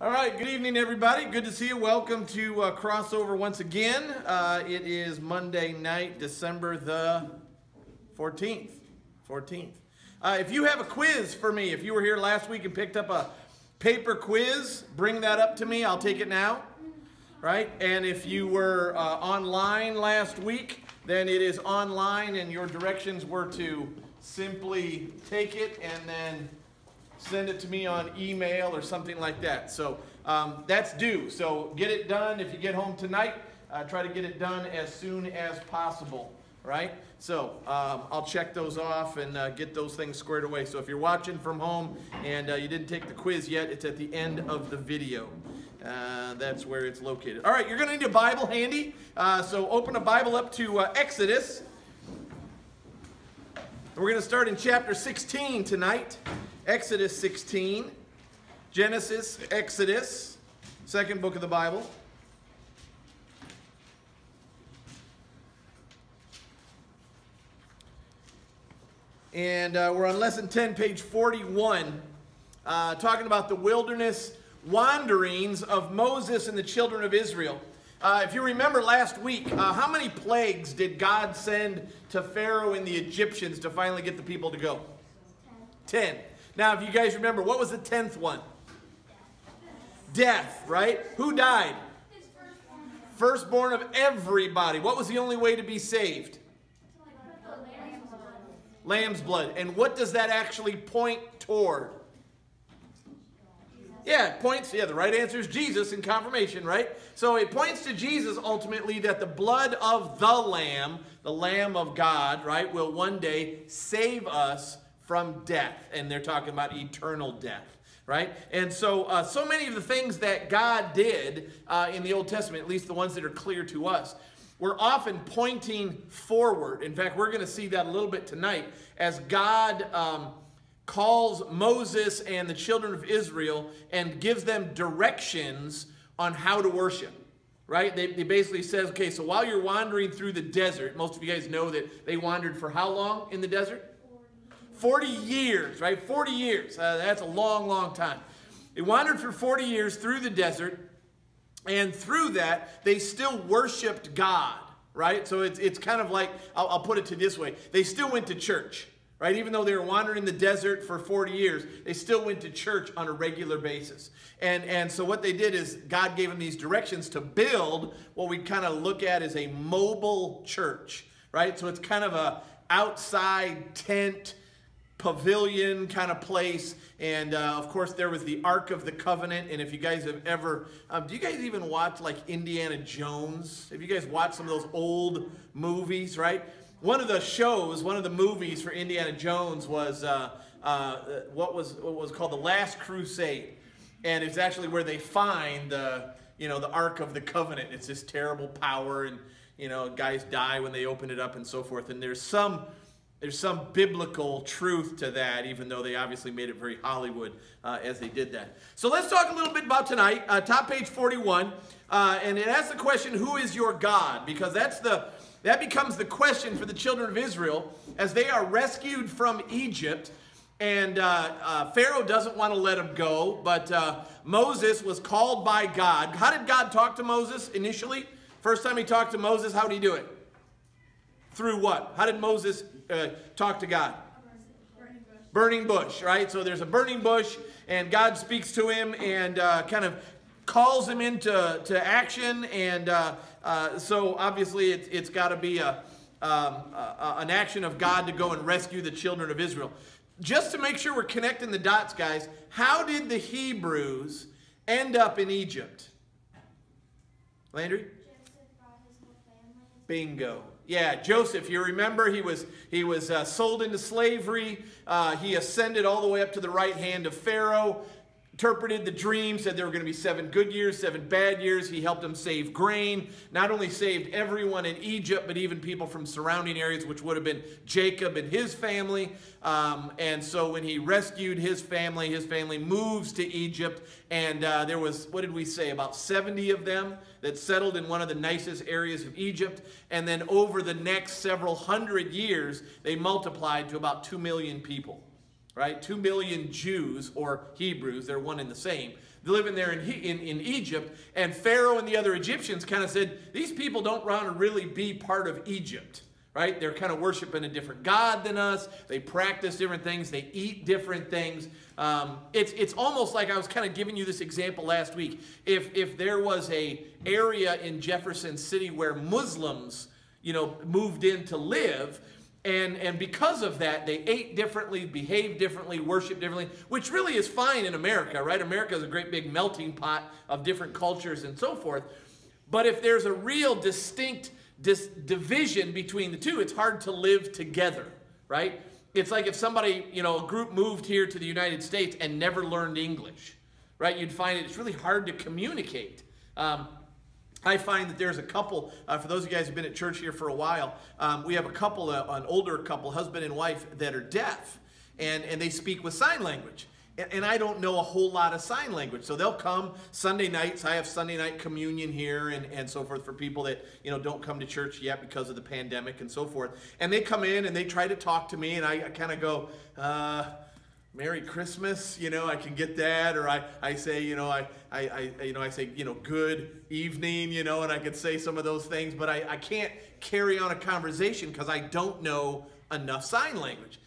All right, good evening, everybody. Good to see you. Welcome to Crossover once again. It is Monday night, December the 14th. If you have a quiz for me, if you were here last week and picked up a paper quiz, bring that up to me. I'll take it now, right? And if you were online last week, then it is online, and your directions were to simply take it and then send it to me on email or something like that. So that's due. So get it done if you get home tonight. Try to get it done as soon as possible, right? So I'll check those off and get those things squared away. So if you're watching from home and you didn't take the quiz yet, it's at the end of the video. That's where it's located. All right, you're going to need a Bible handy. So open a Bible up to Exodus. We're going to start in chapter 16 tonight. Exodus 16, Genesis, Exodus, second book of the Bible. And we're on lesson 10, page 41, talking about the wilderness wanderings of Moses and the children of Israel. If you remember last week, how many plagues did God send to Pharaoh and the Egyptians to finally get the people to go? 10. Now, if you guys remember, what was the 10th one? Death, right? Who died? Firstborn of everybody. What was the only way to be saved? Lamb's blood. And what does that actually point toward? Yeah, it points, the right answer is Jesus in confirmation, right? So it points to Jesus ultimately, that the blood of the Lamb of God, right, will one day save us from death. And they're talking about eternal death, right? And so so many of the things that God did in the Old Testament, at least the ones that are clear to us, were often pointing forward. In fact, we're going to see that a little bit tonight as God calls Moses and the children of Israel and gives them directions on how to worship, right? They basically says, okay, so while you're wandering through the desert, most of you guys know that they wandered for how long in the desert? 40 years, right? 40 years. That's a long, long time. They wandered for 40 years through the desert, and through that, they still worshiped God, right? So it's kind of like, I'll put it to this way. They still went to church, right? Even though they were wandering in the desert for 40 years, they still went to church on a regular basis. And so what they did is God gave them these directions to build what we kind of look at as a mobile church, right? So it's kind of a outside tent, pavilion kind of place. And of course there was the Ark of the Covenant. And if you guys have ever, do you guys even watch like Indiana Jones? Have you guys watched some of those old movies, right? One of the shows, one of the movies for Indiana Jones was what was called The Last Crusade. And it's actually where they find the Ark of the Covenant. It's this terrible power, and guys die when they open it up and so forth. And there's some biblical truth to that, even though they obviously made it very Hollywood as they did that. So let's talk a little bit about tonight. Top page 41, and it asks the question, who is your God? Because that becomes the question for the children of Israel as they are rescued from Egypt. And Pharaoh doesn't want to let them go, but Moses was called by God. How did God talk to Moses initially? First time he talked to Moses, how did he do it? Through what? How did Moses talk to God? Burning bush, right? So there's a burning bush, and God speaks to him and kind of calls him into action. And so obviously it's got to be an action of God to go and rescue the children of Israel. Just to make sure we're connecting the dots, guys, how did the Hebrews end up in Egypt? Landry? Bingo. Yeah, Joseph, you remember he was sold into slavery. He ascended all the way up to the right hand of Pharaoh, interpreted the dream, said there were going to be 7 good years, 7 bad years. He helped them save grain. Not only saved everyone in Egypt, but even people from surrounding areas, which would have been Jacob and his family. And so when he rescued his family moves to Egypt. And there was, what did we say, about 70 of them that settled in one of the nicest areas of Egypt. And then over the next several hundred years, they multiplied to about 2 million people. right? 2 million Jews, or Hebrews, they're one and the same, living there in Egypt. And Pharaoh and the other Egyptians kind of said, these people don't want to really be part of Egypt, right? They're kind of worshiping a different God than us. They practice different things. They eat different things. It's almost like I was kind of giving you this example last week. If there was a area in Jefferson City where Muslims, moved in to live, and because of that, they ate differently, behaved differently, worshiped differently, which really is fine in America, right? America is a great big melting pot of different cultures and so forth. But if there's a real distinct division between the two, it's hard to live together, right? It's like if somebody, a group moved here to the United States and never learned English, right? You'd find it's really hard to communicate. I find that there's a couple, for those of you guys who've been at church here for a while, we have a couple, an older couple, husband and wife, that are deaf, and they speak with sign language. And I don't know a whole lot of sign language. So they'll come Sunday nights. I have Sunday night communion here and so forth for people that, don't come to church yet because of the pandemic and so forth. And they come in and they try to talk to me, and I kind of go, Merry Christmas, I can get that, or I say, I say, good evening, and I could say some of those things, but I can't carry on a conversation because I don't know enough sign language.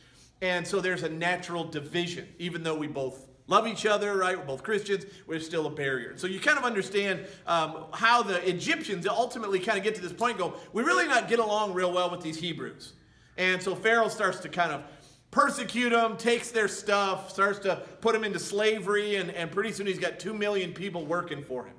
And so there's a natural division. Even though we both love each other, right? We're both Christians, there's still a barrier. So you kind of understand how the Egyptians ultimately kind of get to this point and go, we really not get along real well with these Hebrews. And so Pharaoh starts to kind of persecute them, takes their stuff, starts to put them into slavery, and pretty soon he's got 2 million people working for him.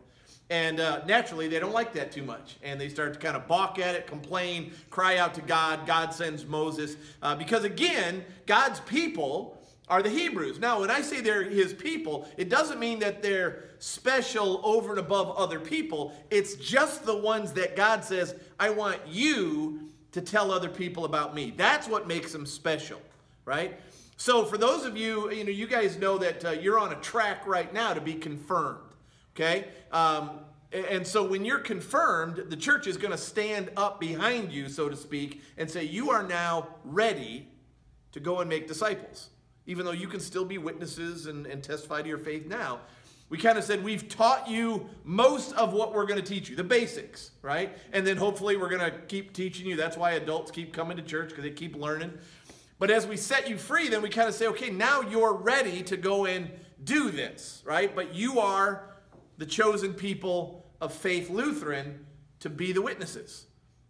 And naturally, they don't like that too much. And they start to kind of balk at it, complain, cry out to God. God sends Moses. Because again, God's people are the Hebrews. Now, when I say they're his people, it doesn't mean that they're special over and above other people. It's just the ones that God says, I want you to tell other people about me. That's what makes them special, right? So for those of you, you guys know that you're on a track right now to be confirmed. Okay? And so when you're confirmed, the church is going to stand up behind you, so to speak, and say, you are now ready to go and make disciples. Even though you can still be witnesses and testify to your faith now. We kind of said, we've taught you most of what we're going to teach you, the basics, right? And then hopefully we're going to keep teaching you. That's why adults keep coming to church, because they keep learning. But as we set you free, then we kind of say, okay, now you're ready to go and do this, right? But you are the chosen people of Faith Lutheran to be the witnesses,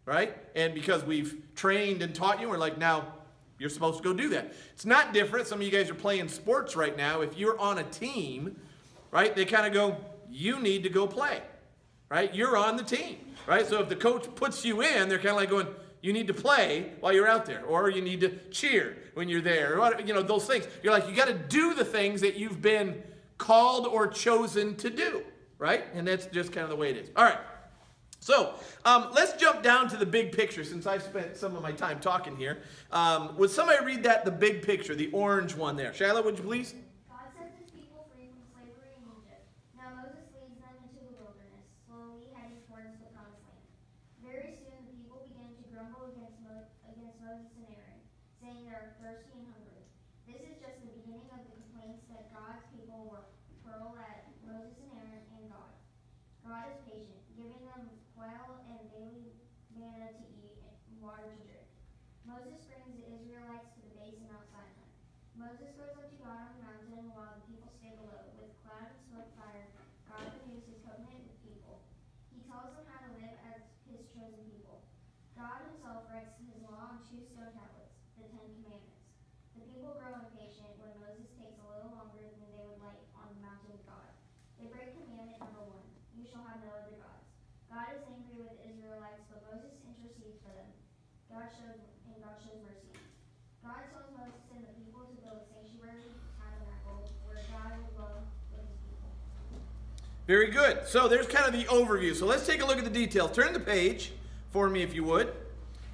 right? And because we've trained and taught you, we're like, now you're supposed to go do that. It's not different. Some of you guys are playing sports right now. If you're on a team, right, they kind of go, you need to go play, right? You're on the team, right? So if the coach puts you in, they're kind of like going, you need to play while you're out there, or you need to cheer when you're there, or, those things. You're like, you got to do the things that you've been called or chosen to do. Right? And that's just kind of the way it is. All right. So let's jump down to the big picture, since I spent some of my time talking here. Would somebody read that, the big picture, the orange one there? Shiloh, would you please? God sets his people free from slavery in Egypt. Now Moses leads them into the wilderness, slowly heading towards the promised land. Very soon the people began to grumble against Moses and Aaron, saying they are thirsty and hungry. This is just the beginning of the complaints that God's people were hurled at Moses and Aaron and God. God is patient, giving them quail and daily manna to eat and water to drink. Moses brings the Israelites to the base of Mount Sinai. Moses goes up to God on the mountain while the people stay below. With cloud and smoke fire, God renews his covenant with people. He tells them how to live as his chosen people. God himself writes his law on 2 stone tablets, the 10 Commandments. The people grow impatient when Moses takes a little longer than they would like on the mountain with God. They break commandment number 1. You shall have no other gods. God is angry with the Israelites, but Moses intercedes for them. God shows mercy. God tells Moses and the people to build a sanctuary tabernacle where God will dwell with his people. Very good. So there's kind of the overview. So let's take a look at the details. Turn the page for me if you would.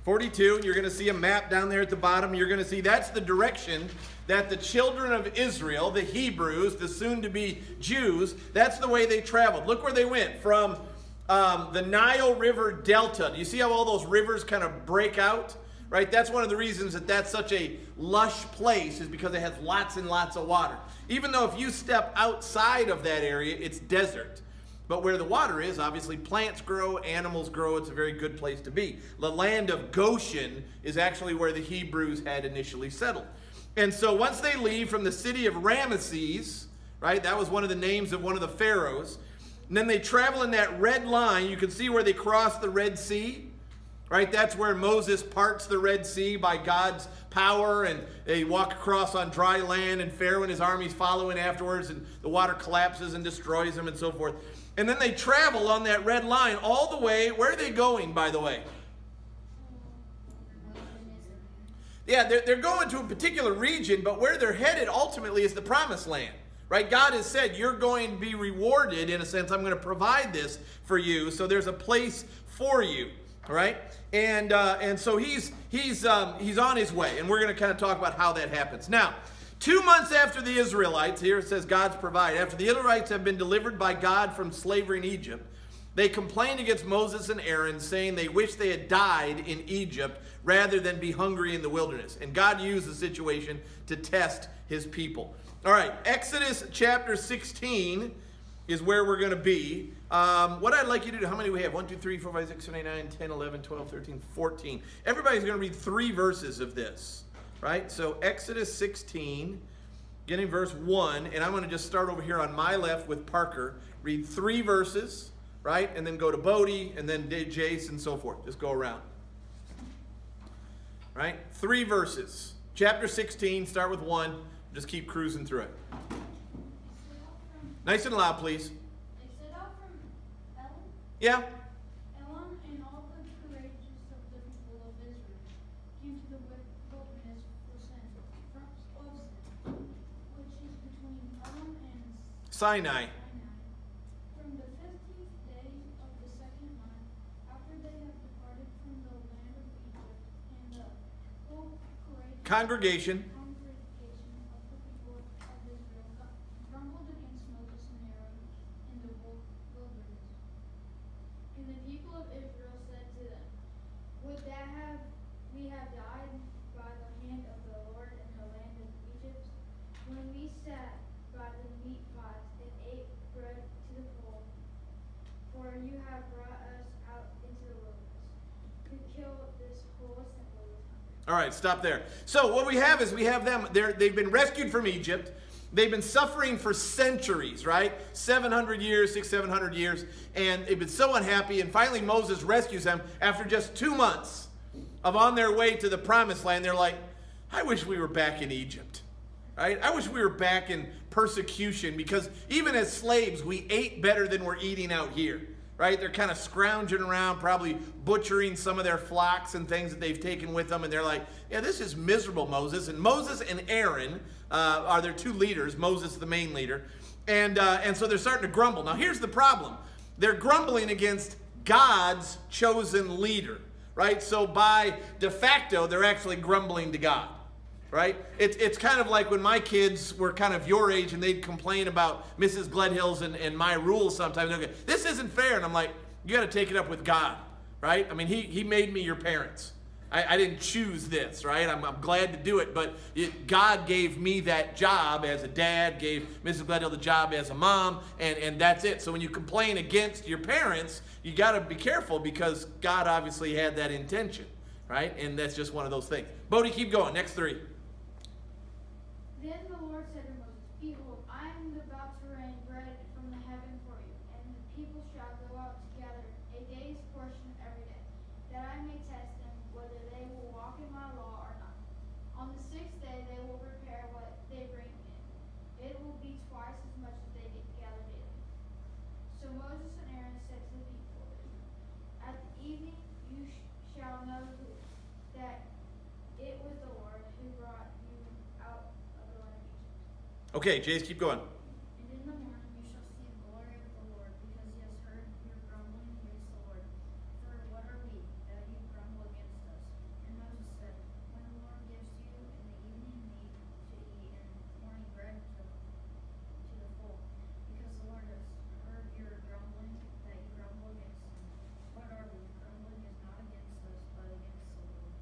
42, you're going to see a map down there at the bottom. You're going to see that's the direction that the children of Israel, the Hebrews, the soon-to-be Jews, that's the way they traveled. Look where they went, from the Nile River Delta. Do you see how all those rivers kind of break out? right? That's one of the reasons that that's such a lush place, is because it has lots and lots of water. Even though if you step outside of that area, it's desert. But where the water is, obviously plants grow, animals grow. It's a very good place to be. The land of Goshen is actually where the Hebrews had initially settled. And so once they leave from the city of Ramesses, right, that was one of the names of one of the pharaohs, and then they travel in that red line. You can see where they cross the Red Sea, right? That's where Moses parts the Red Sea by God's power, and they walk across on dry land, and Pharaoh and his armies follow in afterwards, and the water collapses and destroys them and so forth. And then they travel on that red line all the way. Where are they going, by the way? Yeah, they're going to a particular region, but where they're headed ultimately is the Promised Land. Right? God has said, you're going to be rewarded, in a sense. I'm going to provide this for you. So there's a place for you. All right? And so he's on his way. And we're going to kind of talk about how that happens. Now, 2 months after the Israelites, here it says God's provide. After the Israelites have been delivered by God from slavery in Egypt, they complained against Moses and Aaron, saying they wish they had died in Egypt rather than be hungry in the wilderness. And God used the situation to test his people. All right, Exodus chapter 16 is where we're going to be. What I'd like you to do, how many do we have? 1, 2, 3, 4, 5, 6, 7, 8, 9, 10, 11, 12, 13, 14. Everybody's going to read 3 verses of this, right? So Exodus 16, getting verse 1, and I'm going to just start over here on my left with Parker. Read 3 verses, right? And then go to Bodie, and then Jace, and so forth. Just go around. Right? 3 verses. Chapter 16, start with 1. Just keep cruising through it. Nice and loud, please. They set out from Elim. Yeah. Elim and all the courageous of the people of Israel came to the wilderness for Sin, which is between Elim and Sinai. From the 15th day of the 2nd month, after they had departed from the land of Egypt, and the whole Congregation. grumbled against Moses and Aaron in the wilderness. And the people of Israel said to them, would that we have died by the hand of the Lord in the land of Egypt, when we sat by the meat pots and ate bread to the full? For you have brought us out into the wilderness to kill this whole assembly with hunger. All right, stop there. So what we have is we have them. They've been rescued from Egypt. They've been suffering for centuries, right? 700 years, 700 years. And they've been so unhappy. And finally Moses rescues them after just 2 months of on their way to the Promised Land. They're like, I wish we were back in Egypt, right? I wish we were back in persecution, because even as slaves, we ate better than we're eating out here, right? They're kind of scrounging around, probably butchering some of their flocks and things that they've taken with them. And they're like, yeah, this is miserable, Moses. And Moses and Aaron are their 2 leaders, Moses the main leader. And so they're starting to grumble. Now here's the problem. They're grumbling against God's chosen leader, right? So by de facto, they're actually grumbling to God, right? It's kind of like when my kids were kind of your age and they'd complain about Mrs. Gledhill's and my rules sometimes. They'll go, this isn't fair. And I'm like, you got to take it up with God, right? I mean, he made me your parents. I didn't choose this, right? I'm glad to do it, but God gave me that job as a dad, gave Mrs. Gledhill the job as a mom, and that's it. So when you complain against your parents, you got to be careful, because God obviously had that intention, right? And that's just one of those things. Bodie, keep going. Next 3. Then the Lord said to Moses, behold, I am about to rain bread from the heaven for you, and the people shall go out to gather a day's portion every day, that I may test them whether they will walk in my law or not. On the 6th day they will prepare what they bring in. It will be twice as much as they gather daily. So Moses and Aaron said to the people of Israel, at the evening you shall know that it was the Lord who brought you out of the land of Egypt. Okay, Jace, keep going. And in the morning you shall see the glory of the Lord, because he has heard your grumbling against the Lord. For what are we, that you grumble against us? And Moses said, when the Lord gives you in the evening meat to eat, and morning bread to the full, because the Lord has heard your grumbling, that you grumble against him. What are we? Grumbling is not against us, but against the Lord.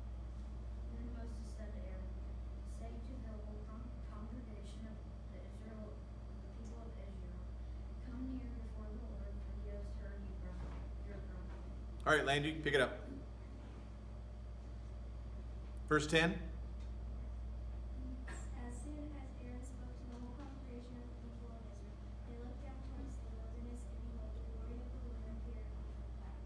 All right, Landry, pick it up. Verse 10. As soon as Aaron spoke to the whole congregation of the people of Israel, they looked down towards the wilderness, and behold, the glory of the Lord appeared on the cloud.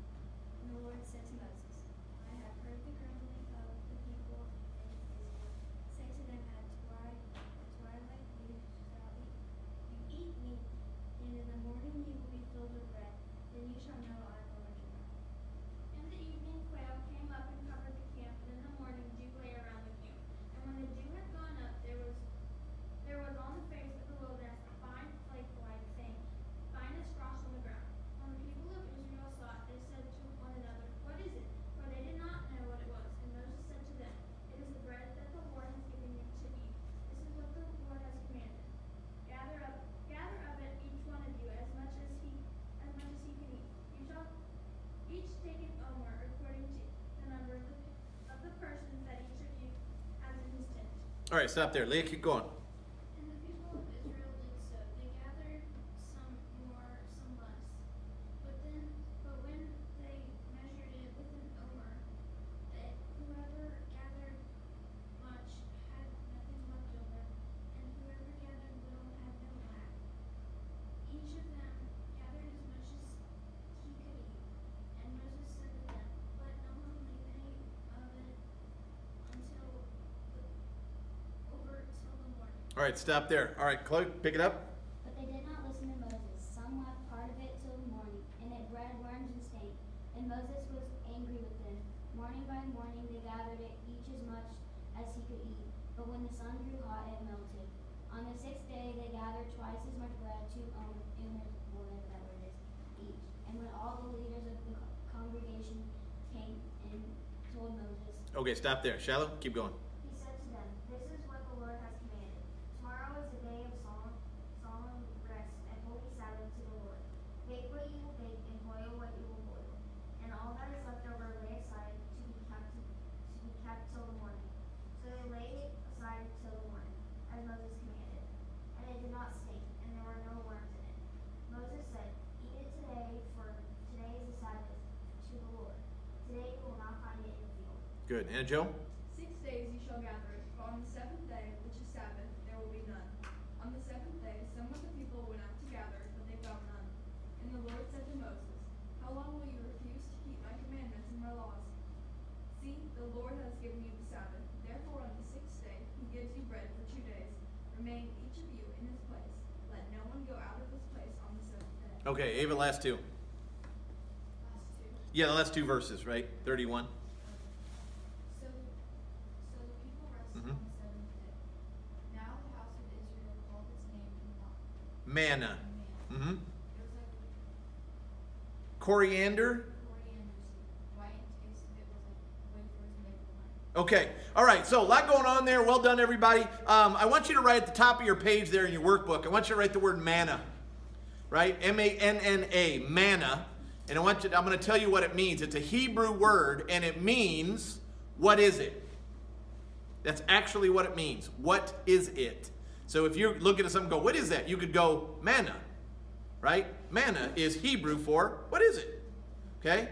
And the Lord said to Moses, I have heard the grumbling of the people in Israel. Say to them, at twilight you eat meat, and in the morning you will be filled with bread. Then you shall know I am the Lord your God. And the evening quail came up and covered the camp, and in the morning dew lay around the camp. And when the dew had gone up, there was on the face of the wilderness a fine flake white thing, fine as frost on the ground. When the people of Israel saw it, they said to one another, What is it? For they did not know what it was. And Moses said to them, It is the bread that the Lord has given you to eat. This is what the Lord has commanded. Gather of it each one of you as much as he can eat. You shall each take an omer according to the number of the persons that each of you has in his tent. All right, stop there. Leah, keep going. And the people of Israel did so. They gathered some more, some less. But when they measured it with an omer, that whoever gathered much had nothing left over, and whoever gathered little had no lack. Each of them gathered as much as he could eat. And Moses said to them, Let no one leave any of it until the morning. All right, stop there. All right, Chloe, pick it up. But they did not listen to Moses. Some left part of it till the morning, and it bred worms and stayed. And Moses was angry with them. Morning by morning they gathered it each as much as he could eat. But when the sun grew hot, it melted. On the sixth day they gathered twice as much bread, 2 omers, whatever that word is, each. And when all the leaders of the congregation came and told Moses, Okay, stop there. Shallow, keep going. he said to them, This is what the Lord has commanded. Tomorrow is a day of solemn rest and holy Sabbath to the Lord. Bake what you will bake and boil what you will boil. And all that is left over lay aside to be kept till the morning. So they laid it aside till the morning, as Moses commanded. And it did not stink, and there were no worms in it. Moses said, Eat it today, for today is the Sabbath to the Lord. Today you will not find it in the field. Good. And Joe? 6 days you shall gather it, but on the seventh day, which is Sabbath, there will be none. On the seventh day some of the people went out to gather, but they found none. And the Lord said to Moses, How long will you refuse to keep my commandments and my laws? See, the Lord has given you the Sabbath. Therefore on the sixth day he gives you bread for 2 days. Remain each of you in his place. Let no one go out of his place on the seventh day. Okay, Ava, last two. Last two. Yeah, the last two verses, right? 31. So the people rested Mhm. on the seventh day. Now the house of Israel called its name Manna. Mm-hmm. It was like Coriander. coriander seed. White in taste, it was like wafers made with honey. Okay. All right. So a lot going on there. Well done, everybody. I want you to write at the top of your page there in your workbook. I want you to write the word manna. Right? M-A-N-N-A. Manna. And I'm going to tell you what it means. It's a Hebrew word, and it means, what is it? That's actually what it means. What is it? So if you're looking at something and go, what is that? You could go, manna. Right? Manna is Hebrew for, what is it? Okay?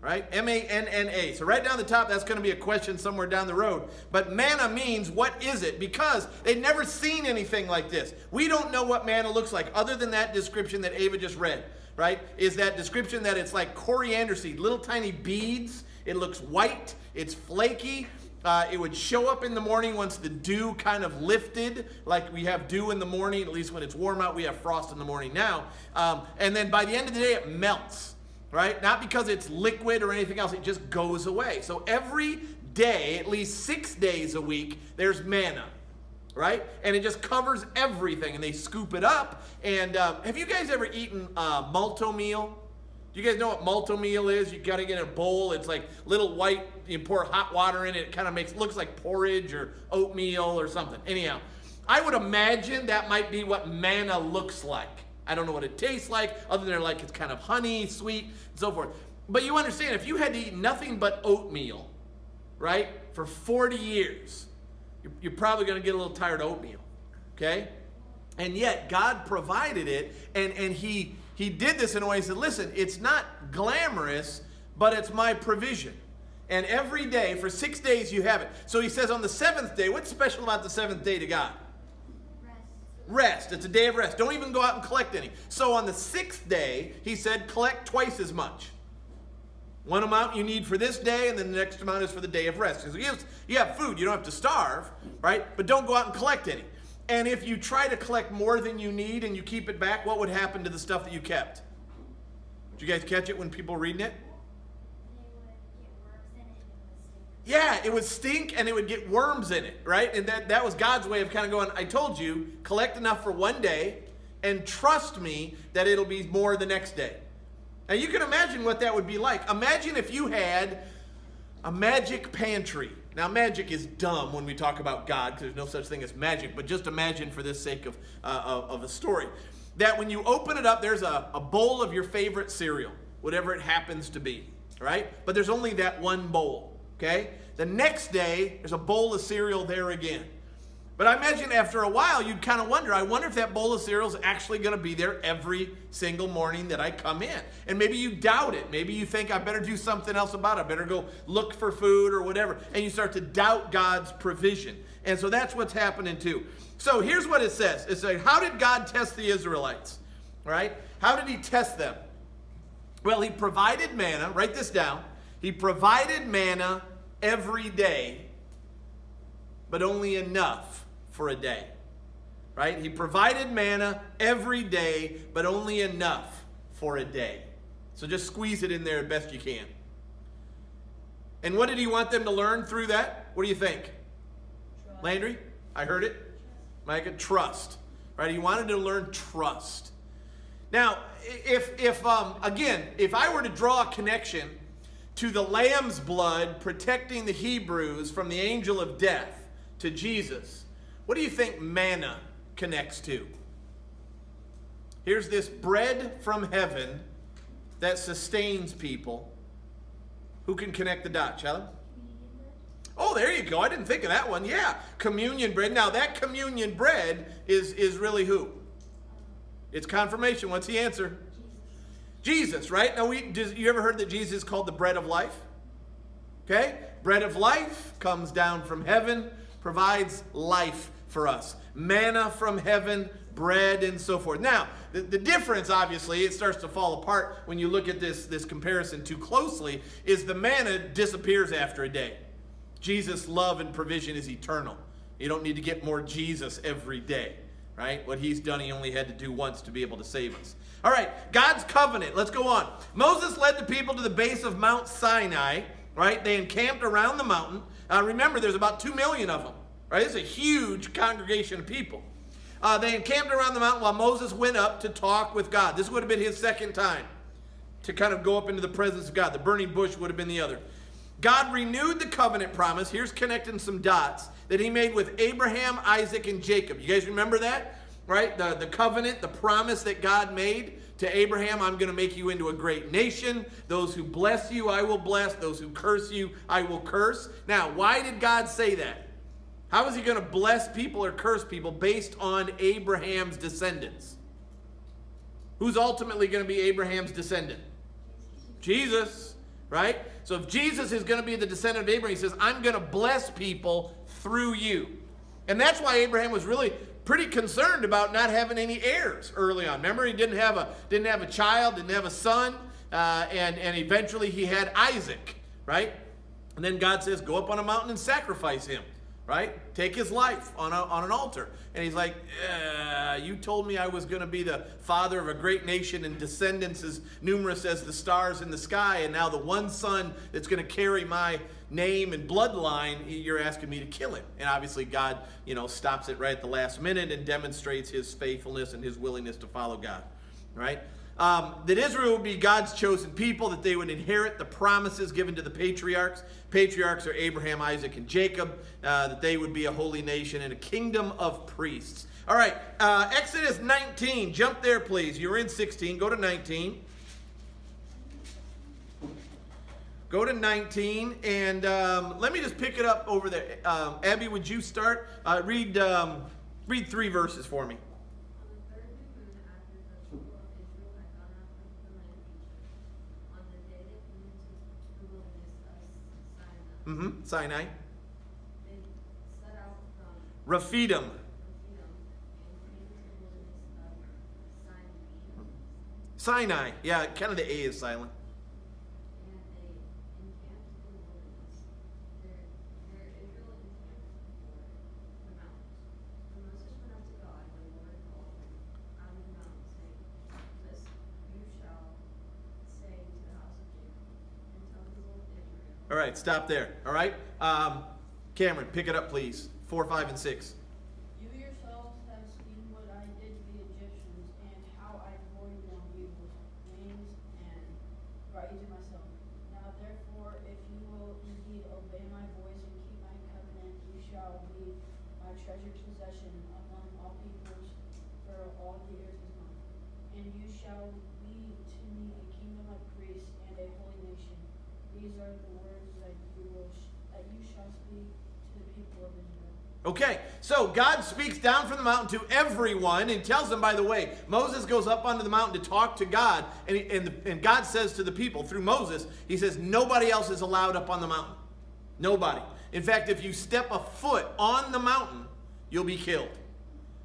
Right? M-A-N-N-A. So right down the top, that's going to be a question somewhere down the road. But manna means, what is it? Because they've never seen anything like this. We don't know what manna looks like, other than that description that Ava just read. Right? Is that description that it's like coriander seed, little tiny beads. It looks white. It's flaky. It would show up in the morning once the dew kind of lifted, like we have dew in the morning, at least when it's warm out. We have frost in the morning now. And then by the end of the day, it melts, right? Not because it's liquid or anything else. It just goes away. So every day, at least 6 days a week, there's manna, right? And it just covers everything, and they scoop it up. And have you guys ever eaten malto meal? Do you guys know what malto meal is? You got to get in a bowl. It's like little white. You pour hot water in it. It kind of looks like porridge or oatmeal or something. Anyhow, I would imagine that might be what manna looks like. I don't know what it tastes like, other than like it's kind of honey, sweet, and so forth. But you understand, if you had to eat nothing but oatmeal, right, for 40 years, you're probably going to get a little tired of oatmeal, okay? And yet, God provided it, and He did this in a way. He said, listen, it's not glamorous, but it's my provision. And every day, for 6 days, you have it. So he says on the seventh day, what's special about the seventh day to God? Rest. It's a day of rest. Don't even go out and collect any. So on the sixth day, he said, collect twice as much. One amount you need for this day, and then the next amount is for the day of rest. So you have food. You don't have to starve, right? But don't go out and collect any. And if you try to collect more than you need and you keep it back, what would happen to the stuff that you kept? Did you guys catch it when people were reading it? Yeah, it would stink and it would get worms in it, right? And that was God's way of kind of going, I told you, collect enough for one day and trust me that it'll be more the next day. Now you can imagine what that would be like. Imagine if you had a magic pantry. Now magic is dumb when we talk about God because there's no such thing as magic, but just imagine for the sake of a story that when you open it up, there's a bowl of your favorite cereal, whatever it happens to be, right? But there's only that one bowl. Okay? The next day, there's a bowl of cereal there again. But I imagine after a while, you'd kind of wonder, I wonder if that bowl of cereal is actually going to be there every single morning that I come in. And maybe you doubt it. Maybe you think I better do something else about it. I better go look for food or whatever. And you start to doubt God's provision. And so that's what's happening too. So here's what it says. It's like, how did God test the Israelites? Right? How did he test them? Well, he provided manna. Write this down. He provided manna every day, but only enough for a day. Right? He provided manna every day, but only enough for a day. So just squeeze it in there as best you can. And what did he want them to learn through that? What do you think? Trust. Landry? I heard it. Micah, trust. Right? He wanted to learn trust. Now, again, if I were to draw a connection to the lamb's blood protecting the Hebrews from the angel of death to Jesus, what do you think manna connects to? Here's this bread from heaven that sustains people. Who can connect the dots, Shalom? Oh, there you go. I didn't think of that one. Yeah, communion bread. Now, that communion bread is really who? It's confirmation. What's the answer? Jesus, right? Now, you ever heard that Jesus is called the bread of life? Okay? Bread of life comes down from heaven, provides life for us. Manna from heaven, bread, and so forth. Now, the difference, obviously, it starts to fall apart when you look at this comparison too closely, is the manna disappears after a day. Jesus' love and provision is eternal. You don't need to get more Jesus every day, right? What he's done, he only had to do once to be able to save us. All right, God's covenant. Let's go on. Moses led the people to the base of Mount Sinai, right? They encamped around the mountain. Remember, there's about 2 million of them, right? It's a huge congregation of people. They encamped around the mountain while Moses went up to talk with God. This would have been his second time to kind of go up into the presence of God. The burning bush would have been the other. God renewed the covenant promise. Here's connecting some dots that he made with Abraham, Isaac, and Jacob. You guys remember that? Right? The covenant, the promise that God made to Abraham, I'm going to make you into a great nation. Those who bless you, I will bless. Those who curse you, I will curse. Now, why did God say that? How is he going to bless people or curse people based on Abraham's descendants? Who's ultimately going to be Abraham's descendant? Jesus, right? So if Jesus is going to be the descendant of Abraham, he says, I'm going to bless people through you. And that's why Abraham was really pretty concerned about not having any heirs early on. Remember, he didn't have a child, didn't have a son, and eventually he had Isaac, right? And then God says, go up on a mountain and sacrifice him, right? Take his life on an altar. And he's like, you told me I was going to be the father of a great nation and descendants as numerous as the stars in the sky, and now the one son that's going to carry my name and bloodline, you're asking me to kill him. And obviously God, stops it right at the last minute and demonstrates his faithfulness and his willingness to follow God, right? That Israel would be God's chosen people, that they would inherit the promises given to the patriarchs. Patriarchs are Abraham, Isaac, and Jacob. That they would be a holy nation and a kingdom of priests. All right, Exodus 19. Jump there, please. You're in 16. Go to 19. Go to 19, and let me just pick it up over there. Abby, would you start? Read 3 verses for me. Sinai. They set out from Rephidim. Rephidim and came to the wilderness of Sinai. Yeah, kind of the A is silent. and they encamped in the wilderness. There Israel encamped before the mountains. When Moses went up to God, the Lord called him out of the mountain, saying, "This you shall say to the house of Jacob, and tell the people of Israel." All right, stop there. All right? Cameron, pick it up, please. 4, 5, and 6. You yourselves have seen what I did to the Egyptians, and how I bore you on eagles' wings and brought you to myself. Now therefore, if you will indeed obey my voice and keep my covenant, you shall be my treasured possession among all peoples, for all the earth is mine. And you shall be to me a kingdom of priests and a holy nation. These are the words that you shall speak to the people of Israel. Okay, so God speaks down from the mountain to everyone and tells them, by the way, Moses goes up onto the mountain to talk to God, and God says to the people, through Moses, he says, nobody else is allowed up on the mountain. Nobody. In fact, if you step a foot on the mountain, you'll be killed.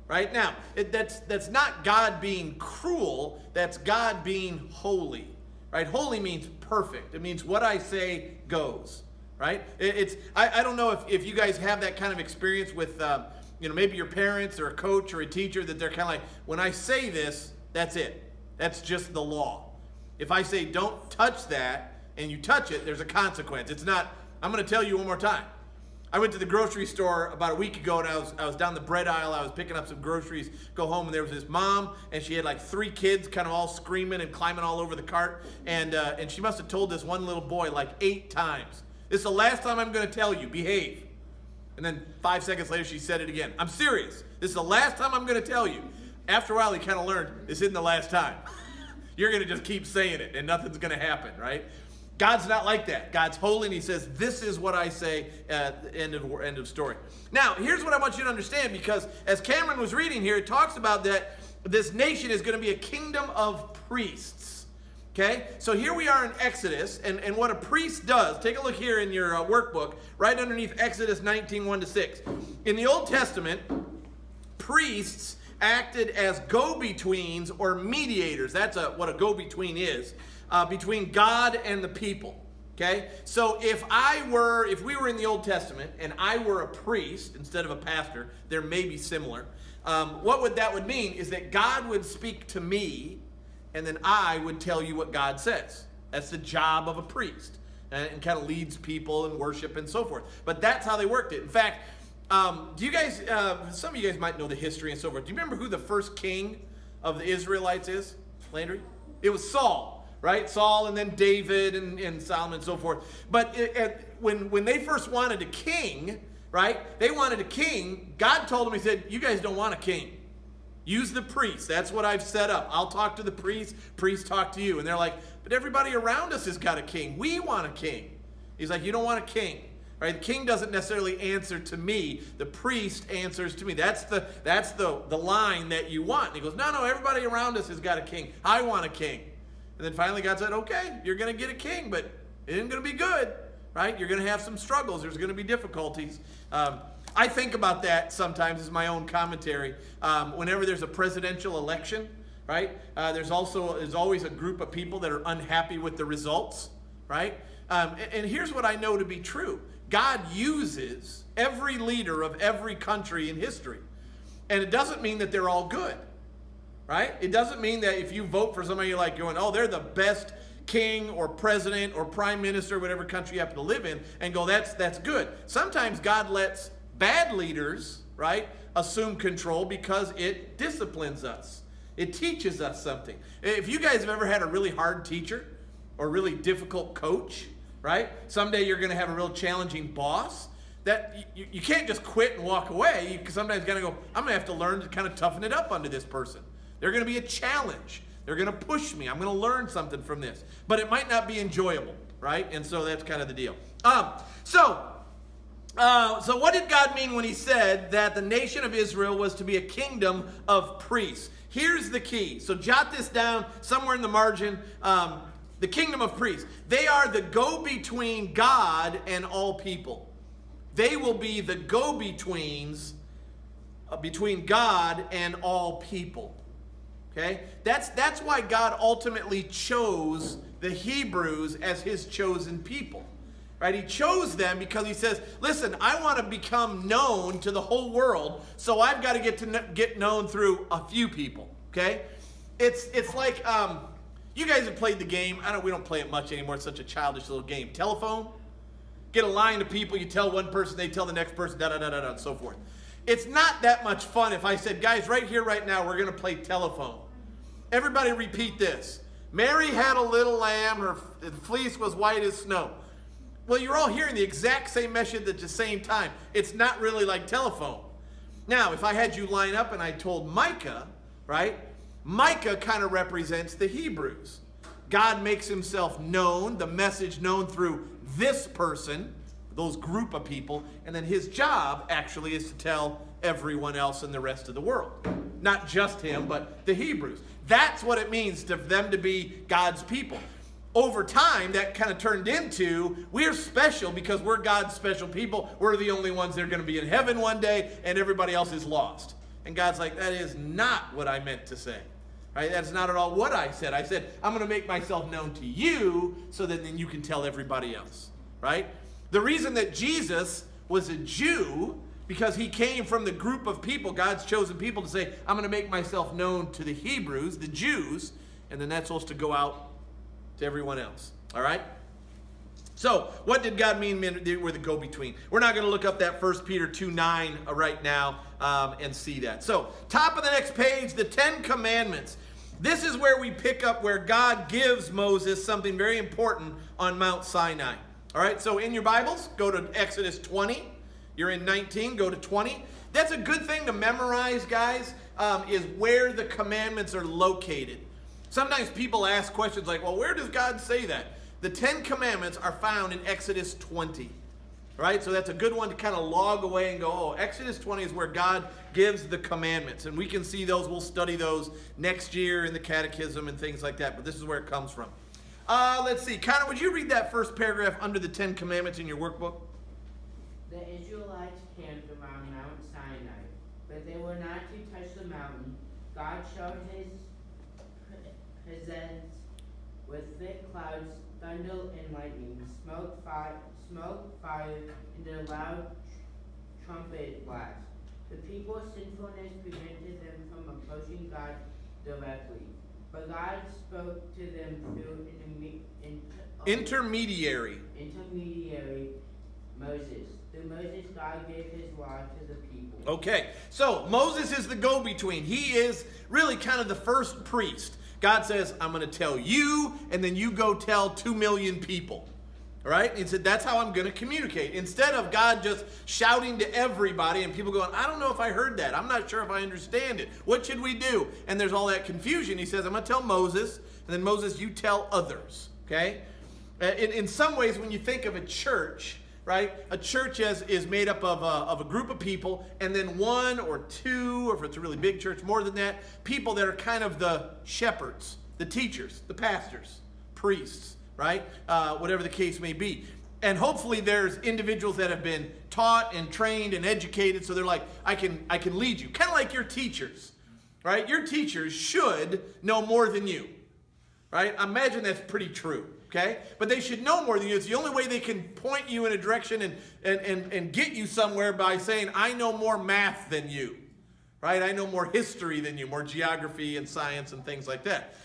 Right? Now, that's not God being cruel, that's God being holy. Right? Holy means perfect. It means what I say goes. Right? I don't know if you guys have that kind of experience with, maybe your parents or a coach or a teacher, that they're kind of like, when I say this, that's it. That's just the law. If I say don't touch that and you touch it, there's a consequence. It's not, I'm going to tell you one more time. I went to the grocery store about a week ago, and I was down the bread aisle. I was picking up some groceries, go home, and there was this mom, and she had like 3 kids kind of all screaming and climbing all over the cart, and she must have told this one little boy like 8 times, "This is the last time I'm going to tell you, behave." And then 5 seconds later, she said it again. "I'm serious. This is the last time I'm going to tell you." After a while, he kind of learned, this isn't the last time. You're going to just keep saying it, and nothing's going to happen, right? God's not like that. God's holy, and he says, this is what I say, end of story. Now, here's what I want you to understand, because as Cameron was reading here, it talks about that this nation is going to be a kingdom of priests. Okay? So here we are in Exodus, and what a priest does, take a look here in your workbook, right underneath Exodus 19, 1-6. In the Old Testament, priests acted as go-betweens or mediators. That's what a go-between is. Between God and the people. Okay? So if we were in the Old Testament and I were a priest instead of a pastor, they're maybe similar. What that would mean is that God would speak to me, and then I would tell you what God says. That's the job of a priest. And kind of leads people in worship and so forth. But that's how they worked it. In fact, do you guys, some of you guys might know the history and so forth. Do you remember who the first king of the Israelites is, Landry? It was Saul. Right? Saul, and then David and Solomon and so forth. But when they first wanted a king, right? They wanted a king. God told them, he said, you guys don't want a king. Use the priest. That's what I've set up. I'll talk to the priest. Priest talk to you. And they're like, but everybody around us has got a king. We want a king. He's like, you don't want a king. Right? The king doesn't necessarily answer to me. The priest answers to me. That's the line that you want. And he goes, no, everybody around us has got a king. I want a king. And then finally God said, okay, you're going to get a king, but it isn't going to be good, right? You're going to have some struggles. There's going to be difficulties. I think about that sometimes as my own commentary. Whenever there's a presidential election, right? There's always a group of people that are unhappy with the results, right? And here's what I know to be true. God uses every leader of every country in history. And it doesn't mean that they're all good. Right? It doesn't mean that if you vote for somebody, you're like going, oh, they're the best king or president or prime minister, whatever country you happen to live in, and go, that's good. Sometimes God lets bad leaders, right, assume control because it disciplines us. It teaches us something. If you guys have ever had a really hard teacher or a really difficult coach, right? Someday you're going to have a real challenging boss. That you can't just quit and walk away. You sometimes got to go, I'm going to have to learn to kind of toughen it up under this person. They're going to be a challenge. They're going to push me. I'm going to learn something from this. But it might not be enjoyable, right? And so that's kind of the deal. So what did God mean when he said that the nation of Israel was to be a kingdom of priests? Here's the key. So jot this down somewhere in the margin. The kingdom of priests. They are the go-between God and all people. They will be the go-betweens between God and all people. Okay? That's why God ultimately chose the Hebrews as his chosen people. Right? He chose them because he says, listen, I want to become known to the whole world, so I've got to get known through a few people. Okay? It's like, you guys have played the game. We don't play it much anymore. It's such a childish little game. Telephone. Get a line of people. You tell one person, they tell the next person, da-da-da-da-da, and so forth. It's not that much fun if I said, guys, right here, right now, we're going to play telephone. Everybody repeat this. Mary had a little lamb. Her fleece was white as snow. Well, you're all hearing the exact same message at the same time. It's not really like telephone. Now, if I had you line up and I told Micah, right? Micah kind of represents the Hebrews. God makes himself known, the message known through this person, those group of people, and then his job actually is to tell everyone else in the rest of the world. Not just him, but the Hebrews. That's what it means for them to be God's people. Over time, that kind of turned into, we're special because we're God's special people. We're the only ones that are going to be in heaven one day, and everybody else is lost. And God's like, that is not what I meant to say. Right? That's not at all what I said. I said, I'm going to make myself known to you so that then you can tell everybody else. Right? The reason that Jesus was a Jew, because he came from the group of people, God's chosen people, to say, I'm going to make myself known to the Hebrews, the Jews, and then that's supposed to go out to everyone else. All right? So, what did God mean we're the go-between? We're not going to look up that 1 Peter 2:9 right now and see that. So, top of the next page, the 10 Commandments. This is where we pick up where God gives Moses something very important on Mount Sinai. All right? So, in your Bibles, go to Exodus 20. You're in 19, go to 20. That's a good thing to memorize, guys, is where the commandments are located. Sometimes people ask questions like, well, where does God say that? The 10 Commandments are found in Exodus 20. Right? So that's a good one to kind of log away and go, oh, Exodus 20 is where God gives the commandments. And we can see those. We'll study those next year in the catechism and things like that. But this is where it comes from. Let's see. Connor, would you read that first paragraph under the 10 Commandments in your workbook? The Israelites camped around Mount Sinai, but they were not to touch the mountain. God showed his presence with thick clouds, thunder and lightning, smoke, fire, and a loud trumpet blast. The people's sinfulness prevented them from approaching God directly, but God spoke to them through intermediary Moses. Through Moses, God gave his law to the people. Okay, so Moses is the go-between. He is really kind of the first priest. God says, I'm going to tell you, and then you go tell 2 million people. All right? He said, that's how I'm going to communicate. Instead of God just shouting to everybody and people going, I don't know if I heard that. I'm not sure if I understand it. What should we do? And there's all that confusion. He says, I'm going to tell Moses, and then Moses, you tell others. Okay? In some ways, when you think of a church, right? A church is made up of a group of people, and then 1 or 2, or if it's a really big church, more than that, people that are kind of the shepherds, the teachers, the pastors, priests, right? Whatever the case may be. And hopefully there's individuals that have been taught and trained and educated, so they're like, I can lead you. Kind of like your teachers, right? Your teachers should know more than you, right? I imagine that's pretty true. Okay? But they should know more than you. It's the only way they can point you in a direction and get you somewhere by saying, I know more math than you. Right? I know more history than you, more geography and science and things like that.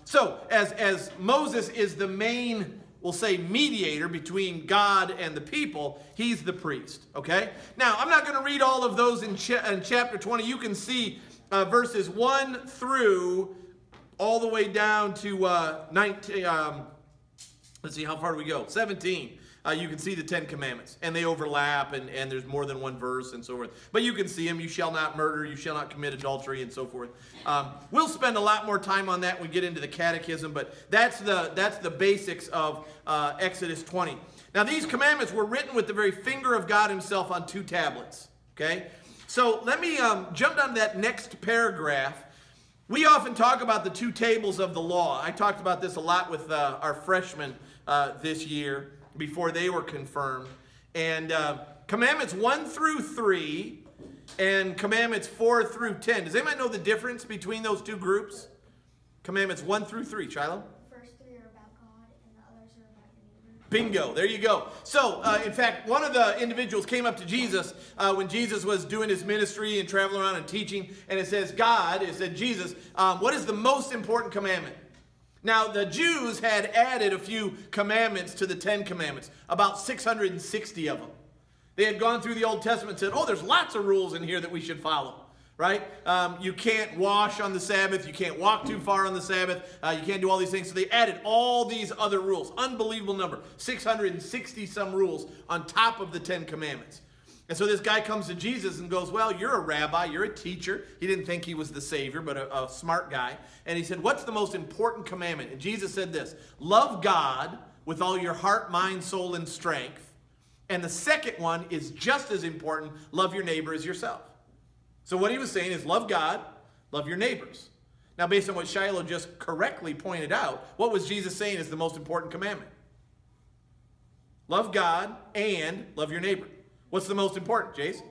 So as Moses is the main, we'll say, mediator between God and the people, he's the priest. Okay? Now, I'm not going to read all of those in chapter 20. You can see verses 1 through all the way down to 19. Let's see, how far do we go? 17. You can see the 10 Commandments. And they overlap, and there's more than one verse and so forth. But you can see them. You shall not murder. You shall not commit adultery, and so forth. We'll spend a lot more time on that when we get into the catechism, but that's the basics of Exodus 20. Now, these commandments were written with the very finger of God himself on 2 tablets. Okay? So let me jump down to that next paragraph. We often talk about the two tables of the law. I talked about this a lot with our freshmen this year before they were confirmed. And commandments 1 through 3 and commandments 4 through 10. Does anybody know the difference between those two groups? Commandments 1 through 3, Shiloh? The first three are about God, and the others are about your neighbor. Bingo, there you go. So, in fact, one of the individuals came up to Jesus when Jesus was doing his ministry and traveling around and teaching, and it says, Jesus, what is the most important commandment? Now, the Jews had added a few commandments to the 10 commandments, about 660 of them. They had gone through the Old Testament and said, oh, there's lots of rules in here that we should follow. Right? You can't wash on the Sabbath. You can't walk too far on the Sabbath. You can't do all these things. So they added all these other rules. Unbelievable number. 660 some rules on top of the 10 commandments. And so this guy comes to Jesus and goes, well, you're a rabbi. You're a teacher. He didn't think he was the Savior, but a smart guy. And he said, what's the most important commandment? And Jesus said this, love God with all your heart, mind, soul, and strength. And the second one is just as important, love your neighbor as yourself. So what he was saying is love God, love your neighbors. Now, based on what Shiloh just correctly pointed out, what was Jesus saying is the most important commandment? Love God and love your neighbor. What's the most important, Jace?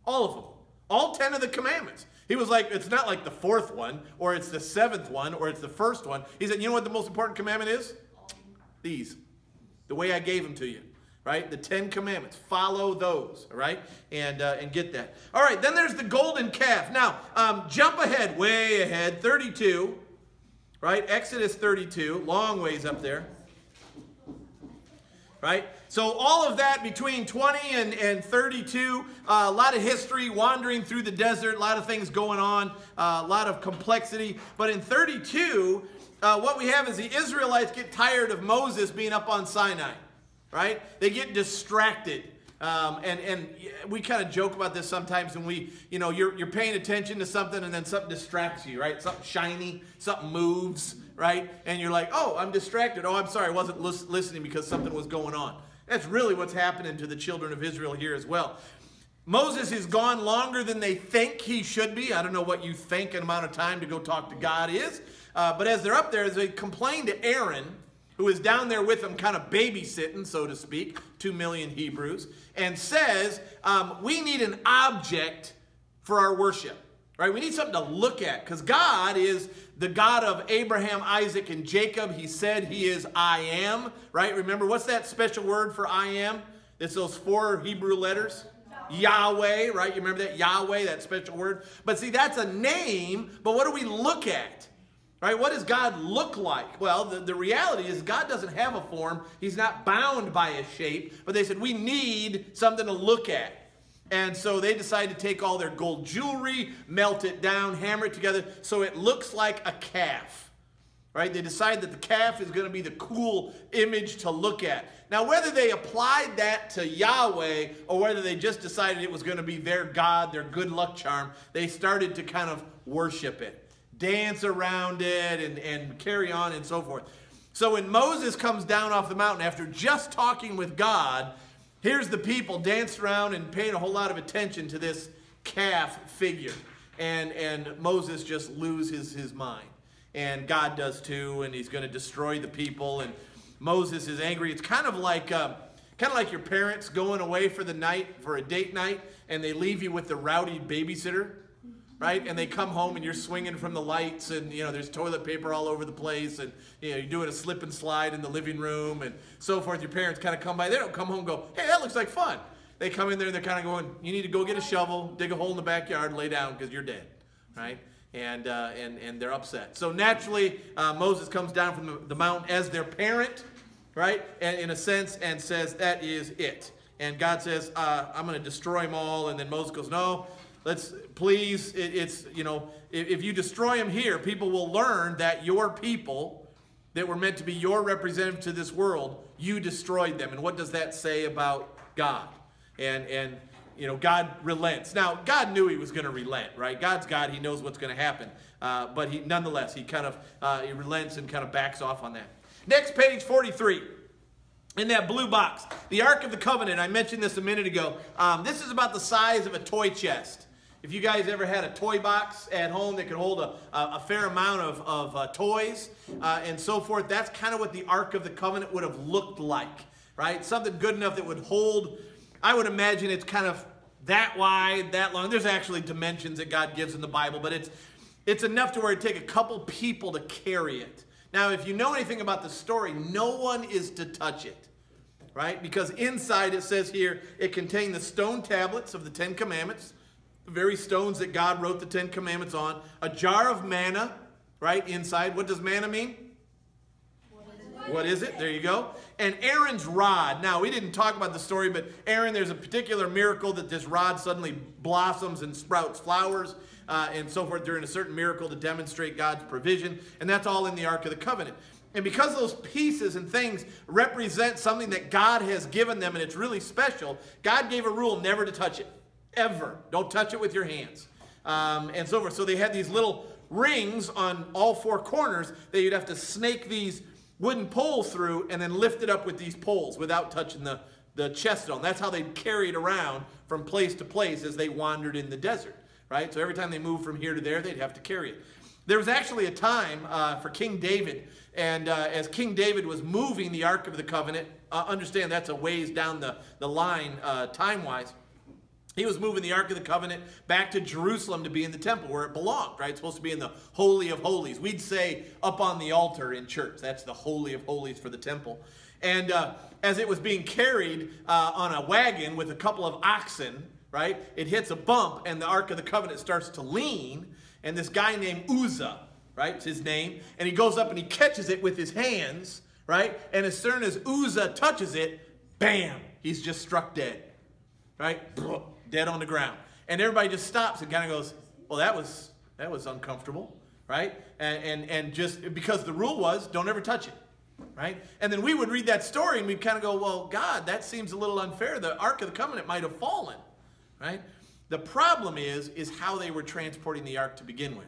All of them. All 10 of the commandments. He was like, it's not like the 4th one, or it's the 7th one, or it's the 1st one. He said, you know what the most important commandment is? These. The way I gave them to you. Right? The 10 commandments. Follow those. All right? And get that. All right. Then there's the golden calf. Now, jump ahead. Way ahead. 32. Right? Exodus 32. Long ways up there. Right? So all of that between 20 and 32. A lot of history. Wandering through the desert. A lot of things going on. A lot of complexity. But in 32, what we have is the Israelites get tired of Moses being up on Sinai. Right? They get distracted. And we kind of joke about this sometimes when we, you're paying attention to something and then something distracts you, right? Something shiny, something moves, right? And you're like, oh, I'm distracted. Oh, I'm sorry, I wasn't listening because something was going on. That's really what's happening to the children of Israel here as well. Moses is gone longer than they think he should be. I don't know what you think an amount of time to go talk to God is. But as they're up there, they complain to Aaron, who is down there with them kind of babysitting, so to speak, 2 million Hebrews, and says, we need an object for our worship, right? We need something to look at, because God is the God of Abraham, Isaac, and Jacob. He said he is I am, right? Remember, what's that special word for I am? It's those 4 Hebrew letters. Yahweh, right? You remember that? Yahweh, that special word. But see, that's a name, but what do we look at? Right? What does God look like? Well, the reality is God doesn't have a form. He's not bound by a shape. But they said, we need something to look at. And so they decided to take all their gold jewelry, melt it down, hammer it together so it looks like a calf. Right? They decide that the calf is going to be the cool image to look at. Now, whether they applied that to Yahweh or whether they just decided it was going to be their God, their good luck charm, they started to kind of worship it. Dance around it and carry on and so forth. So when Moses comes down off the mountain after just talking with God, here's the people dancing around and paying a whole lot of attention to this calf figure. And Moses just loses his mind. And God does too, and he's going to destroy the people. And Moses is angry. It's kind of like your parents going away for the night, for a date night, and they leave you with the rowdy babysitter. Right? And they come home and you're swinging from the lights and, there's toilet paper all over the place and, you're doing a slip and slide in the living room and so forth. Your parents kind of come by. They don't come home and go, hey, that looks like fun. They come in there and they're kind of going, you need to go get a shovel, dig a hole in the backyard, and lay down because you're dead. Right? And they're upset. So naturally, Moses comes down from the mountain as their parent, right? And in a sense, and says, that is it. And God says, I'm going to destroy them all. And then Moses goes, no. Please, if you destroy them here, people will learn that your people that were meant to be your representative to this world, you destroyed them. And what does that say about God? And God relents. Now, God knew he was going to relent, right? God's God. He knows what's going to happen. But nonetheless, he kind of he relents and kind of backs off on that. Next, page 43. In that blue box, the Ark of the Covenant, I mentioned this a minute ago. This is about the size of a toy chest. If you guys ever had a toy box at home that could hold a fair amount of toys and so forth, that's kind of what the Ark of the Covenant would have looked like, right? Something good enough that would hold, I would imagine it's kind of that wide, that long. There's actually dimensions that God gives in the Bible, but it's enough to where it'd take a couple people to carry it. Now, if you know anything about the story, no one is to touch it, right? Because inside it says here, it contained the stone tablets of the 10 Commandments, the very stones that God wrote the 10 Commandments on, a jar of manna, right, inside. What does manna mean? What is it? There you go. And Aaron's rod. Now, we didn't talk about the story, but Aaron, there's a particular miracle that this rod suddenly blossoms and sprouts flowers and so forth during a certain miracle to demonstrate God's provision. And that's all in the Ark of the Covenant. And because those pieces and things represent something that God has given them and it's really special, God gave a rule never to touch it. Ever. Don't touch it with your hands. And so forth. So they had these little rings on all four corners that you'd have to snake these wooden poles through and then lift it up with these poles without touching the chest stone. That's how they'd carry it around from place to place as they wandered in the desert. Right? So every time they moved from here to there, they'd have to carry it. There was actually a time for King David, and as King David was moving the Ark of the Covenant, understand that's a ways down the line time-wise, he was moving the Ark of the Covenant back to Jerusalem to be in the temple where it belonged, right? It's supposed to be in the Holy of Holies. We'd say up on the altar in church. That's the Holy of Holies for the temple. And as it was being carried on a wagon with a couple of oxen, right, it hits a bump and the Ark of the Covenant starts to lean. And this guy named Uzzah, right, it's his name, and he goes up and he catches it with his hands, right? And as soon as Uzzah touches it, bam, he's just struck dead, right? Dead on the ground. And everybody just stops and kind of goes, well, that was uncomfortable, right? And just because the rule was don't ever touch it, right? And then we would read that story and we'd kind of go, well, God, that seems a little unfair. The Ark of the Covenant might have fallen, right? The problem is how they were transporting the ark to begin with.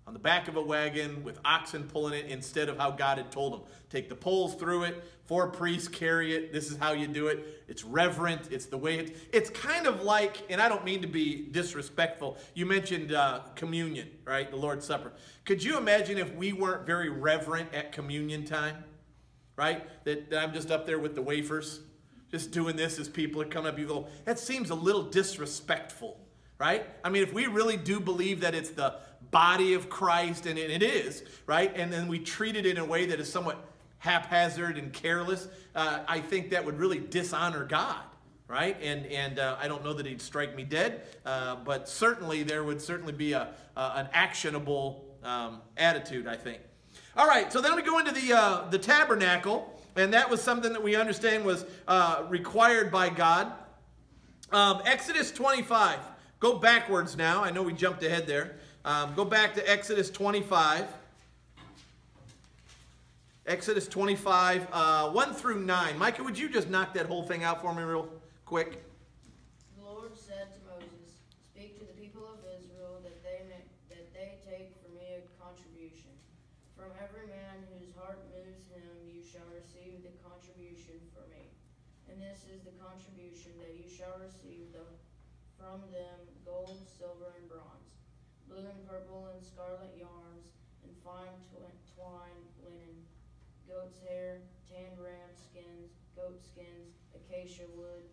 On the back of a wagon with oxen pulling it instead of how God had told them. Take the poles through it, 4 priests carry it, this is how you do it. It's reverent, it's the way it's kind of like, and I don't mean to be disrespectful, you mentioned communion, right, the Lord's Supper. Could you imagine if we weren't very reverent at communion time, right? That I'm just up there with the wafers, just doing this as people are coming up, you go, that seems a little disrespectful, right? I mean, if we really do believe that it's the body of Christ, and it is, right? And then we treat it in a way that is somewhat haphazard and careless, I think that would really dishonor God, right? And I don't know that he'd strike me dead, but certainly there would certainly be an actionable attitude, I think. All right, so then we go into the tabernacle. And that was something that we understand was required by God. Exodus 25. Go backwards now. I know we jumped ahead there. Go back to Exodus 25. Exodus 25, 1 through 9. Micah, would you just knock that whole thing out for me real quick? The Lord said to Moses, "Speak to the people of Israel that they take for me a contribution. From every man whose heart moves him, you shall receive the contribution for me. And this is the contribution that you shall receive from them: gold, silver, and bronze, blue and purple and scarlet yarns, and fine twined linen, goat's hair, tanned ram skins, goat skins, acacia wood,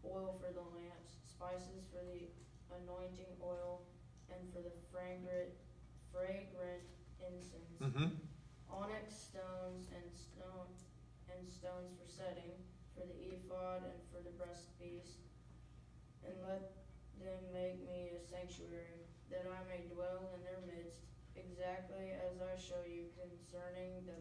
oil for the lamps, spices for the anointing oil, and for the fragrant incense, onyx stones and stones for setting, for the ephod and for the breastpiece. And let them make me a sanctuary, that I may dwell in their midst, exactly as I show you concerning the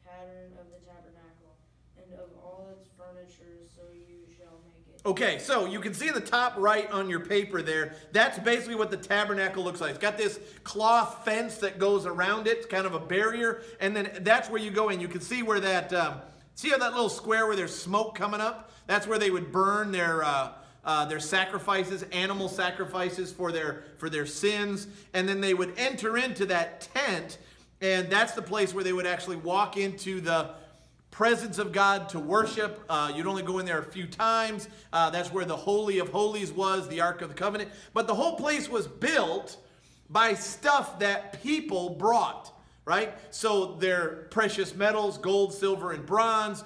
pattern of the tabernacle, and of all its furniture, so you shall make it." Okay, so you can see in the top right on your paper there, that's basically what the tabernacle looks like. It's got this cloth fence that goes around it. It's kind of a barrier. And then that's where you go in. You can see where that, see how that little square where there's smoke coming up? That's where they would burn their sacrifices, animal sacrifices for their sins. And then they would enter into that tent, and that's the place where they would actually walk into the presence of God to worship. You'd only go in there a few times. That's where the Holy of Holies was, the Ark of the Covenant. But the whole place was built by stuff that people brought, right? So their precious metals, gold, silver, and bronze,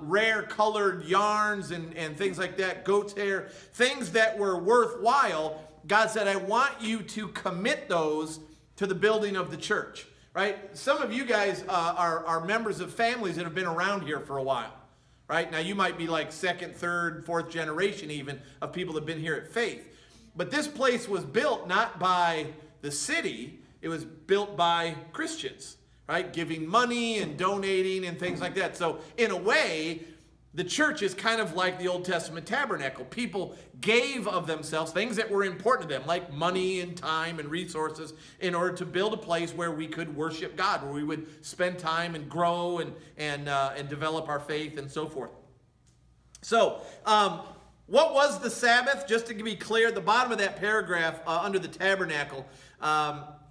rare colored yarns and things like that, goat's hair, things that were worthwhile. God said, I want you to commit those to the building of the church. Right? Some of you guys are members of families that have been around here for a while. Right? Now you might be like second, third, fourth generation even of people that have been here at Faith. But this place was built not by the city. It was built by Christians. Right? Giving money and donating and things like that. So in a way, the church is kind of like the Old Testament tabernacle. People gave of themselves things that were important to them, like money and time and resources, in order to build a place where we could worship God, where we would spend time and grow and develop our faith and so forth. So, what was the Sabbath? Just to be clear, the bottom of that paragraph under the tabernacle,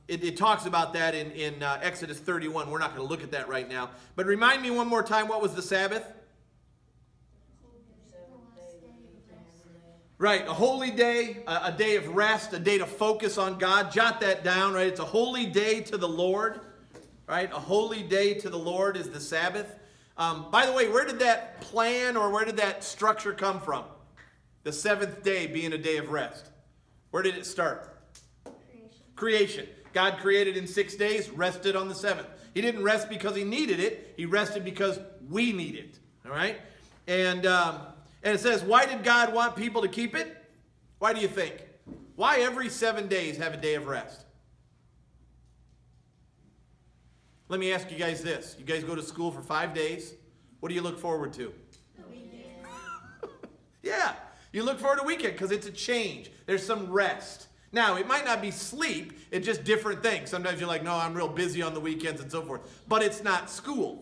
it talks about that in Exodus 31. We're not going to look at that right now. But remind me one more time, what was the Sabbath? Right, a holy day, a day of rest, a day to focus on God. Jot that down, right? It's a holy day to the Lord, right? A holy day to the Lord is the Sabbath. By the way, where did that plan or where did that structure come from? The seventh day being a day of rest. Where did it start? Creation. God created in 6 days, rested on the seventh. He didn't rest because he needed it. He rested because we need it, all right? And it says, why did God want people to keep it? Why do you think? Why every 7 days have a day of rest? Let me ask you guys this. You guys go to school for 5 days. What do you look forward to? The weekend. Yeah, you look forward to weekend because it's a change. There's some rest. Now, it might not be sleep. It's just different things. Sometimes you're like, no, I'm real busy on the weekends and so forth. But it's not school.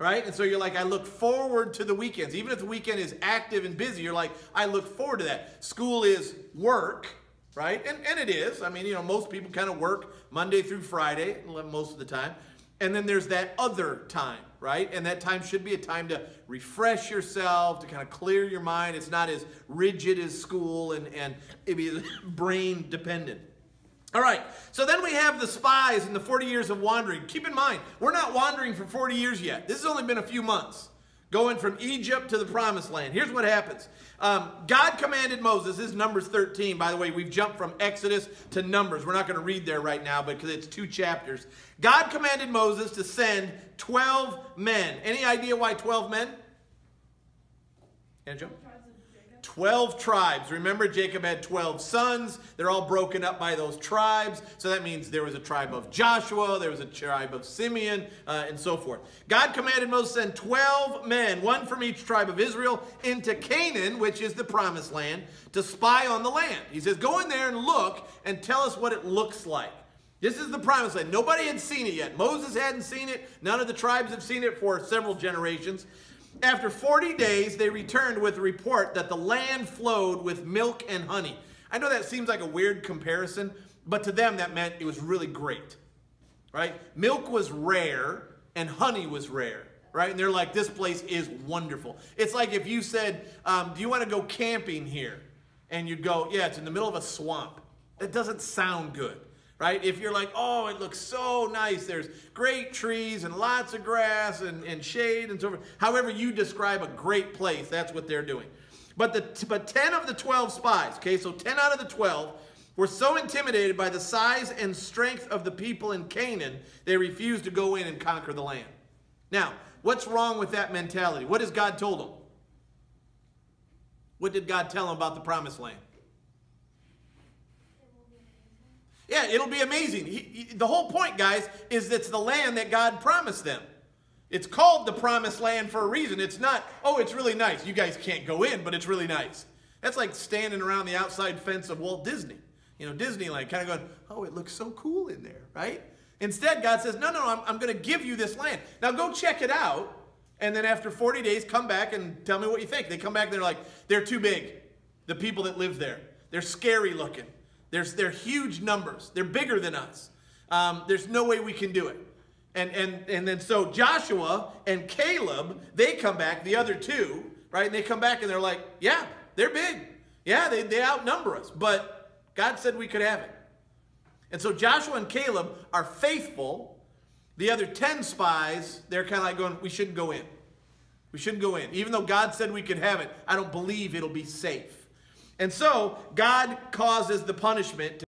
Right? And so you're like, I look forward to the weekends. Even if the weekend is active and busy, you're like, I look forward to that. School is work, right? And it is. I mean, you know, most people kind of work Monday through Friday, most of the time. And then there's that other time, right? And that time should be a time to refresh yourself, to kind of clear your mind. It's not as rigid as school and it be brain dependent. All right, so then we have the spies and the 40 years of wandering. Keep in mind, we're not wandering for 40 years yet. This has only been a few months, going from Egypt to the Promised Land. Here's what happens. God commanded Moses. This is Numbers 13. By the way, we've jumped from Exodus to Numbers. We're not going to read there right now because it's 2 chapters. God commanded Moses to send 12 men. Any idea why 12 men? Can I jump? 12 tribes. Remember, Jacob had 12 sons. They're all broken up by those tribes. So that means there was a tribe of Joshua, there was a tribe of Simeon, and so forth. God commanded Moses to send 12 men, one from each tribe of Israel, into Canaan, which is the promised land, to spy on the land. He says, go in there and look and tell us what it looks like. This is the promised land. Nobody had seen it yet. Moses hadn't seen it. None of the tribes have seen it for several generations. After 40 days, they returned with a report that the land flowed with milk and honey. I know that seems like a weird comparison, but to them that meant it was really great, right? Milk was rare and honey was rare, right? And they're like, this place is wonderful. It's like if you said, do you want to go camping here? And you'd go, yeah, it's in the middle of a swamp. It doesn't sound good. Right? If you're like, oh, it looks so nice. There's great trees and lots of grass and shade and so forth. However you describe a great place, that's what they're doing. But 10 of the 12 spies, okay, so 10 out of the 12 were so intimidated by the size and strength of the people in Canaan, they refused to go in and conquer the land. Now, what's wrong with that mentality? What has God told them? What did God tell them about the promised land? Yeah, it'll be amazing. The whole point, guys, is it's the land that God promised them. It's called the promised land for a reason. It's not, oh, it's really nice. You guys can't go in, but it's really nice. That's like standing around the outside fence of Walt Disney. You know, Disneyland, kind of going, oh, it looks so cool in there, right? Instead, God says, no, I'm going to give you this land. Now go check it out, and then after 40 days, come back and tell me what you think. They come back, and they're like, they're too big, the people that live there. They're scary looking. They're huge numbers. They're bigger than us. There's no way we can do it. And then so Joshua and Caleb, they come back, the other two, right? And they come back and they're like, yeah, they're big. Yeah, they outnumber us. But God said we could have it. And so Joshua and Caleb are faithful. The other 10 spies, they're kind of like going, we shouldn't go in. We shouldn't go in. Even though God said we could have it, I don't believe it'll be safe. And so God causes the punishment to